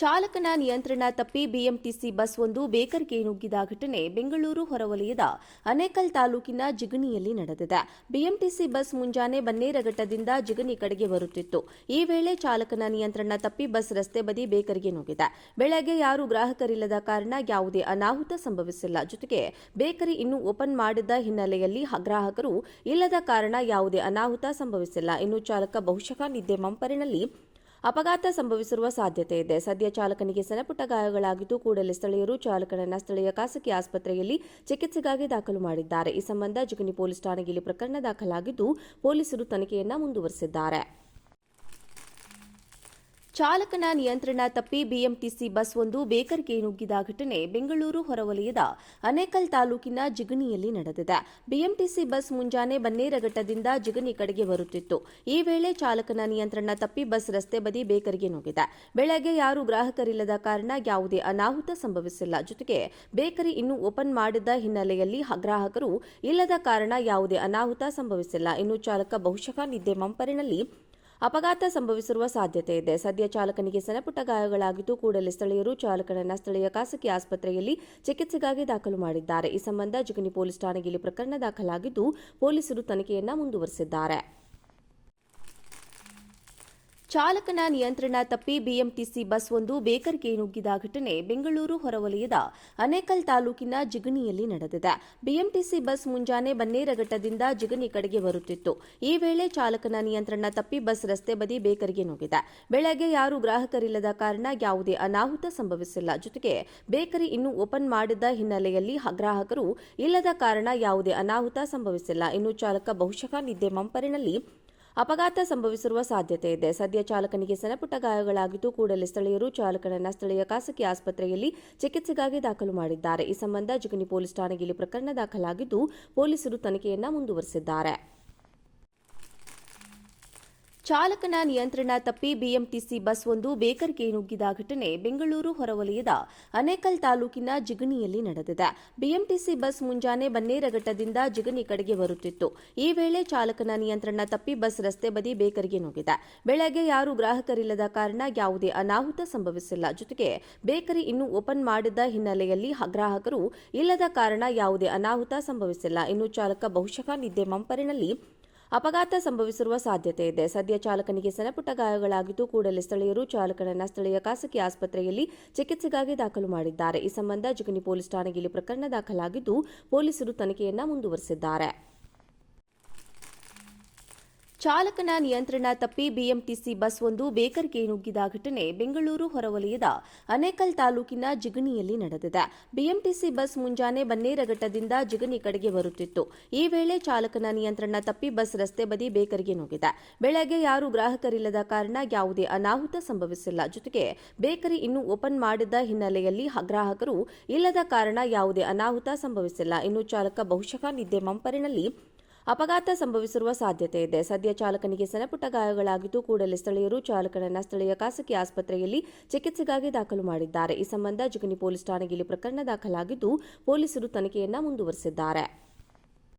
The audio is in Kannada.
ಚಾಲಕನ ನಿಯಂತ್ರಣ ತಪ್ಪಿ ಬಿಎಂಟಿಸಿ ಬಸ್ ಒಂದು ಬೇಕರಿಗೆ ನುಗ್ಗಿದ ಘಟನೆ ಬೆಂಗಳೂರು ಹೊರವಲಯದ ಆನೇಕಲ್ ತಾಲೂಕಿನ ಜಿಗಣಿಯಲ್ಲಿ ನಡೆದಿದೆ. ಬಿಎಂಟಿಸಿ ಬಸ್ ಮುಂಜಾನೆ ಬನ್ನೇರಘಟ್ಟದಿಂದ ಜಿಗಣಿ ಕಡೆಗೆ ಬರುತ್ತಿತ್ತು. ಈ ವೇಳೆ ಚಾಲಕನ ನಿಯಂತ್ರಣ ತಪ್ಪಿ ಬಸ್ ರಸ್ತೆ ಬದಿ ಬೇಕರಿಗೆ ನುಗ್ಗಿದೆ. ಬೆಳಗ್ಗೆ ಯಾರೂ ಗ್ರಾಹಕರಿಲ್ಲದ ಕಾರಣ ಯಾವುದೇ ಅನಾಹುತ ಸಂಭವಿಸಿಲ್ಲ. ಜೊತೆಗೆ ಬೇಕರಿ ಇನ್ನೂ ಓಪನ್ ಮಾಡಿದ ಹಿನ್ನೆಲೆಯಲ್ಲಿ ಗ್ರಾಹಕರು ಇಲ್ಲದ ಕಾರಣ ಯಾವುದೇ ಅನಾಹುತ ಸಂಭವಿಸಿಲ್ಲ. ಇನ್ನು ಚಾಲಕ ಬಹುಶಃ ನಿದ್ದೆ ಮಂಪರಿನಲ್ಲಿ ಅಪಘಾತ ಸಂಭವಿಸಿರುವ ಸಾಧ್ಯತೆ ಇದೆ. ಸದ್ಯ ಚಾಲಕನಿಗೆ ಸಣ್ಣಪುಟ್ಟ ಗಾಯಗಳಾಗಿದ್ದು, ಕೂಡಲೇ ಸ್ಥಳೀಯರು ಚಾಲಕನನ್ನ ಸ್ಥಳೀಯ ಖಾಸಗಿ ಆಸ್ಪತ್ರೆಯಲ್ಲಿ ಚಿಕಿತ್ಸೆಗಾಗಿ ದಾಖಲು ಮಾಡಿದ್ದಾರೆ. ಈ ಸಂಬಂಧ ಜಿಗಣಿ ಪೊಲೀಸ್ ಠಾಣೆಯಲ್ಲಿ ಪ್ರಕರಣ ದಾಖಲಾಗಿದ್ದು, ಪೊಲೀಸರು ತನಿಖೆಯನ್ನ ಮುಂದುವರೆಸಿದ್ದಾರೆ. ಚಾಲಕನ ನಿಯಂತ್ರಣ ತಪ್ಪಿ ಬಿಎಂಟಿಸಿ ಬಸ್ ಒಂದು ಬೇಕರಿಗೆ ನುಗ್ಗಿದ ಘಟನೆ ಬೆಂಗಳೂರು ಹೊರವಲಯದ ಆನೇಕಲ್ ತಾಲೂಕಿನ ಜಿಗಣಿಯಲ್ಲಿ ನಡೆದಿದೆ. ಬಿಎಂಟಿಸಿ ಬಸ್ ಮುಂಜಾನೆ ಬನ್ನೇರಘಟ್ಟದಿಂದ ಜಿಗಣಿ ಕಡೆಗೆ ಬರುತ್ತಿತ್ತು. ಈ ವೇಳೆ ಚಾಲಕನ ನಿಯಂತ್ರಣ ತಪ್ಪಿ ಬಸ್ ರಸ್ತೆ ಬದಿ ಬೇಕರಿಗೆ ನುಗ್ಗಿದೆ. ಬೆಳಗ್ಗೆ ಯಾರೂ ಗ್ರಾಹಕರಿಲ್ಲದ ಕಾರಣ ಯಾವುದೇ ಅನಾಹುತ ಸಂಭವಿಸಿಲ್ಲ. ಜೊತೆಗೆ ಬೇಕರಿ ಇನ್ನೂ ಓಪನ್ ಮಾಡಿದ ಹಿನ್ನೆಲೆಯಲ್ಲಿ ಗ್ರಾಹಕರು ಇಲ್ಲದ ಕಾರಣ ಯಾವುದೇ ಅನಾಹುತ ಸಂಭವಿಸಿಲ್ಲ. ಇನ್ನು ಚಾಲಕ ಬಹುಶಃ ನಿದ್ದೆ ಮಂಪರಿನಲ್ಲಿ ಅಪಘಾತ ಸಂಭವಿಸಿರುವ ಸಾಧ್ಯತೆ ಇದೆ. ಸದ್ಯ ಚಾಲಕನಿಗೆ ಸಣ್ಣಪುಟ್ಟ ಗಾಯಗಳಾಗಿದ್ದು, ಕೂಡಲೇ ಸ್ಥಳೀಯರು ಚಾಲಕನನ್ನ ಸ್ಥಳೀಯ ಖಾಸಗಿ ಆಸ್ಪತ್ರೆಯಲ್ಲಿ ಚಿಕಿತ್ಸೆಗಾಗಿ ದಾಖಲು ಮಾಡಿದ್ದಾರೆ. ಈ ಸಂಬಂಧ ಜಿಗಣಿ ಪೊಲೀಸ್ ಠಾಣೆಯಲ್ಲಿ ಪ್ರಕರಣ ದಾಖಲಾಗಿದ್ದು, ಪೊಲೀಸರು ತನಿಖೆಯನ್ನ ಮುಂದುವರೆಸಿದ್ದಾರೆ. ಚಾಲಕನ ನಿಯಂತ್ರಣ ತಪ್ಪಿ ಬಿಎಂಟಿಸಿ ಬಸ್ ಒಂದು ಬೇಕರಿಗೆ ನುಗ್ಗಿದ ಘಟನೆ ಬೆಂಗಳೂರು ಹೊರವಲಯದ ಆನೇಕಲ್ ತಾಲೂಕಿನ ಜಿಗಣಿಯಲ್ಲಿ ನಡೆದಿದೆ. ಬಿಎಂಟಿಸಿ ಬಸ್ ಮುಂಜಾನೆ ಬನ್ನೇರಘಟ್ಟದಿಂದ ಜಿಗಣಿ ಕಡೆಗೆ ಬರುತ್ತಿತ್ತು. ಈ ವೇಳೆ ಚಾಲಕನ ನಿಯಂತ್ರಣ ತಪ್ಪಿ ಬಸ್ ರಸ್ತೆ ಬದಿ ಬೇಕರಿಗೆ ನುಗ್ಗಿದೆ. ಬೆಳಗ್ಗೆ ಯಾರೂ ಗ್ರಾಹಕರಿಲ್ಲದ ಕಾರಣ ಯಾವುದೇ ಅನಾಹುತ ಸಂಭವಿಸಿಲ್ಲ. ಜೊತೆಗೆ ಬೇಕರಿ ಇನ್ನೂ ಓಪನ್ ಮಾಡಿದ ಹಿನ್ನೆಲೆಯಲ್ಲಿ ಗ್ರಾಹಕರು ಇಲ್ಲದ ಕಾರಣ ಯಾವುದೇ ಅನಾಹುತ ಸಂಭವಿಸಿಲ್ಲ. ಇನ್ನು ಚಾಲಕ ಬಹುಶಃ ನಿದ್ದೆ ಮಂಪರಿನಲ್ಲಿ ಅಪಘಾತ ಸಂಭವಿಸಿರುವ ಸಾಧ್ಯತೆ ಇದೆ. ಸದ್ಯ ಚಾಲಕನಿಗೆ ಸಣ್ಣಪುಟ್ಟ ಗಾಯಗಳಾಗಿದ್ದು, ಕೂಡಲೇ ಸ್ಥಳೀಯರು ಚಾಲಕನನ್ನ ಸ್ಥಳೀಯ ಖಾಸಗಿ ಆಸ್ಪತ್ರೆಯಲ್ಲಿ ಚಿಕಿತ್ಸೆಗಾಗಿ ದಾಖಲು ಮಾಡಿದ್ದಾರೆ. ಈ ಸಂಬಂಧ ಜಿಗಣಿ ಪೊಲೀಸ್ ಠಾಣೆಯಲ್ಲಿ ಪ್ರಕರಣ ದಾಖಲಾಗಿದ್ದು, ಪೊಲೀಸರು ತನಿಖೆಯನ್ನ ಮುಂದುವರೆಸಿದ್ದಾರೆ. ಚಾಲಕನ ನಿಯಂತ್ರಣ ತಪ್ಪಿ ಬಿಎಂಟಿಸಿ ಬಸ್ ಒಂದು ಬೇಕರಿಗೆ ನುಗ್ಗಿದ ಘಟನೆ ಬೆಂಗಳೂರು ಹೊರವಲಯದ ಆನೇಕಲ್ ತಾಲೂಕಿನ ಜಿಗಣಿಯಲ್ಲಿ ನಡೆದಿದೆ. ಬಿಎಂಟಿಸಿ ಬಸ್ ಮುಂಜಾನೆ ಬನ್ನೇರಘಟ್ಟದಿಂದ ಜಿಗಣಿ ಕಡೆಗೆ ಬರುತ್ತಿತ್ತು. ಈ ವೇಳೆ ಚಾಲಕನ ನಿಯಂತ್ರಣ ತಪ್ಪಿ ಬಸ್ ರಸ್ತೆ ಬದಿ ಬೇಕರಿಗೆ ನುಗ್ಗಿದೆ. ಬೆಳಗ್ಗೆ ಯಾರೂ ಗ್ರಾಹಕರಿಲ್ಲದ ಕಾರಣ ಯಾವುದೇ ಅನಾಹುತ ಸಂಭವಿಸಿಲ್ಲ. ಜೊತೆಗೆ ಬೇಕರಿ ಇನ್ನೂ ಓಪನ್ ಮಾಡಿದ ಹಿನ್ನೆಲೆಯಲ್ಲಿ ಗ್ರಾಹಕರು ಇಲ್ಲದ ಕಾರಣ ಯಾವುದೇ ಅನಾಹುತ ಸಂಭವಿಸಿಲ್ಲ. ಇನ್ನು ಚಾಲಕ ಬಹುಶಃ ನಿದ್ದೆ ಮಂಪರಿನಲ್ಲಿ ಅಪಘಾತ ಸಂಭವಿಸಿರುವ ಸಾಧ್ಯತೆ ಇದೆ. ಸದ್ಯ ಚಾಲಕನಿಗೆ ಸಣ್ಣಪುಟ್ಟ ಗಾಯಗಳಾಗಿದ್ದು, ಕೂಡಲೇ ಸ್ಥಳೀಯರು ಚಾಲಕನನ್ನ ಸ್ಥಳೀಯ ಖಾಸಗಿ ಆಸ್ಪತ್ರೆಯಲ್ಲಿ ಚಿಕಿತ್ಸೆಗಾಗಿ ದಾಖಲು ಮಾಡಿದ್ದಾರೆ. ಈ ಸಂಬಂಧ ಜಿಗಣಿ ಪೊಲೀಸ್ ಠಾಣೆಯಲ್ಲಿ ಪ್ರಕರಣ ದಾಖಲಾಗಿದ್ದು, ಪೊಲೀಸರು ತನಿಖೆಯನ್ನ ಮುಂದುವರೆಸಿದ್ದಾರೆ. ಚಾಲಕನ ನಿಯಂತ್ರಣ ತಪ್ಪಿ ಬಿಎಂಟಿಸಿ ಬಸ್ ಒಂದು ಬೇಕರಿಗೆ ನುಗ್ಗಿದ ಘಟನೆ ಬೆಂಗಳೂರು ಹೊರವಲಯದ ಆನೇಕಲ್ ತಾಲೂಕಿನ ಜಿಗಣಿಯಲ್ಲಿ ನಡೆದಿದೆ. ಬಿಎಂಟಿಸಿ ಬಸ್ ಮುಂಜಾನೆ ಬನ್ನೇರಘಟ್ಟದಿಂದ ಜಿಗಣಿ ಕಡೆಗೆ ಬರುತ್ತಿತ್ತು. ಈ ವೇಳೆ ಚಾಲಕನ ನಿಯಂತ್ರಣ ತಪ್ಪಿ ಬಸ್ ರಸ್ತೆ ಬದಿ ಬೇಕರಿಗೆ ನುಗ್ಗಿದೆ. ಬೆಳಗ್ಗೆ ಯಾರೂ ಗ್ರಾಹಕರಿಲ್ಲದ ಕಾರಣ ಯಾವುದೇ ಅನಾಹುತ ಸಂಭವಿಸಿಲ್ಲ. ಜೊತೆಗೆ ಬೇಕರಿ ಇನ್ನೂ ಓಪನ್ ಮಾಡಿದ ಹಿನ್ನೆಲೆಯಲ್ಲಿ ಗ್ರಾಹಕರು ಇಲ್ಲದ ಕಾರಣ ಯಾವುದೇ ಅನಾಹುತ ಸಂಭವಿಸಿಲ್ಲ. ಇನ್ನು ಚಾಲಕ ಬಹುಶಃ ನಿದ್ದೆ ಮಂಪರಿನಲ್ಲಿ ಅಪಘಾತ ಸಂಭವಿಸಿರುವ ಸಾಧ್ಯತೆ ಇದೆ. ಸದ್ಯ ಚಾಲಕನಿಗೆ ಸಣ್ಣಪುಟ್ಟ ಗಾಯಗಳಾಗಿದ್ದು, ಕೂಡಲೇ ಸ್ಥಳೀಯರು ಚಾಲಕನನ್ನ ಸ್ಥಳೀಯ ಖಾಸಗಿ ಆಸ್ಪತ್ರೆಯಲ್ಲಿ ಚಿಕಿತ್ಸೆಗಾಗಿ ದಾಖಲು ಮಾಡಿದ್ದಾರೆ. ಈ ಸಂಬಂಧ ಜಿಗಣಿ ಪೊಲೀಸ್ ಠಾಣೆಯಲ್ಲಿ ಪ್ರಕರಣ ದಾಖಲಾಗಿದ್ದು, ಪೊಲೀಸರು ತನಿಖೆಯನ್ನ ಮುಂದುವರೆಸಿದ್ದಾರೆ.